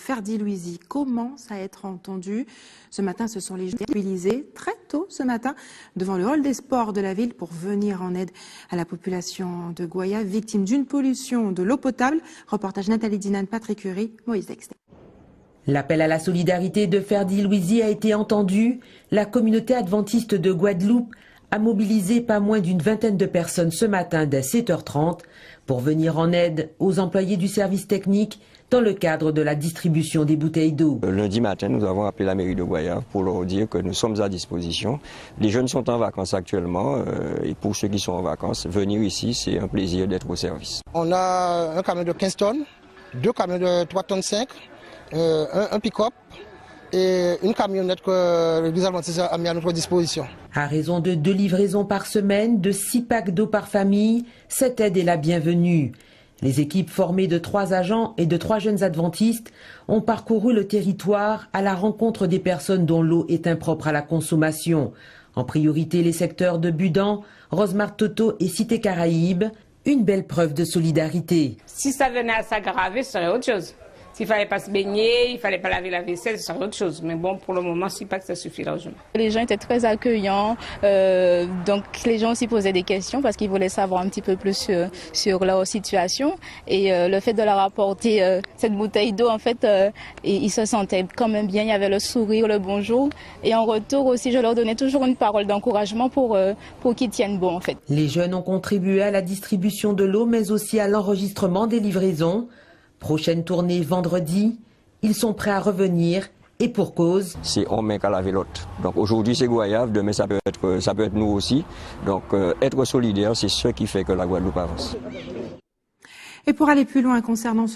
Ferdi Louizy commence à être entendu. Ce matin, ce sont les jeunes mobilisés très tôt ce matin devant le hall des sports de la ville pour venir en aide à la population de Goyave, victime d'une pollution de l'eau potable. Reportage Nathalie Dinan, Patrick Curie, Moïse Dexter. L'appel à la solidarité de Ferdi Louizy a été entendu. La communauté adventiste de Guadeloupe a mobilisé pas moins d'une vingtaine de personnes ce matin dès 7h30 pour venir en aide aux employés du service technique dans le cadre de la distribution des bouteilles d'eau. Lundi matin, nous avons appelé la mairie de Goyave pour leur dire que nous sommes à disposition. Les jeunes sont en vacances actuellement et pour ceux qui sont en vacances, venir ici, c'est un plaisir d'être au service. On a un camion de 15 tonnes, 2 camions de 3 tonnes 5, un pick-up et une camionnette que l'Église adventiste a mis à notre disposition. À raison de 2 livraisons par semaine, de 6 packs d'eau par famille, cette aide est la bienvenue. Les équipes formées de 3 agents et de 3 jeunes adventistes ont parcouru le territoire à la rencontre des personnes dont l'eau est impropre à la consommation. En priorité, les secteurs de Budan, Rosemar-Toto et Cité Caraïbes, une belle preuve de solidarité. Si ça venait à s'aggraver, ce serait autre chose. S'il ne fallait pas se baigner, il ne fallait pas laver la vaisselle, ce serait autre chose. Mais bon, pour le moment, c'est pas que ça suffit largement. Les gens étaient très accueillants, donc les gens aussi posaient des questions parce qu'ils voulaient savoir un petit peu plus sur leur situation. Et le fait de leur apporter cette bouteille d'eau, en fait, ils se sentaient quand même bien. Il y avait le sourire, le bonjour. Et en retour aussi, je leur donnais toujours une parole d'encouragement pour qu'ils tiennent bon, en fait. Les jeunes ont contribué à la distribution de l'eau, mais aussi à l'enregistrement des livraisons. Prochaine tournée vendredi, ils sont prêts à revenir et pour cause. C'est on met qu'à laver l'autre. Donc aujourd'hui c'est Goyave, demain ça peut être nous aussi. Donc être solidaire, c'est ce qui fait que la Guadeloupe avance. Et pour aller plus loin concernant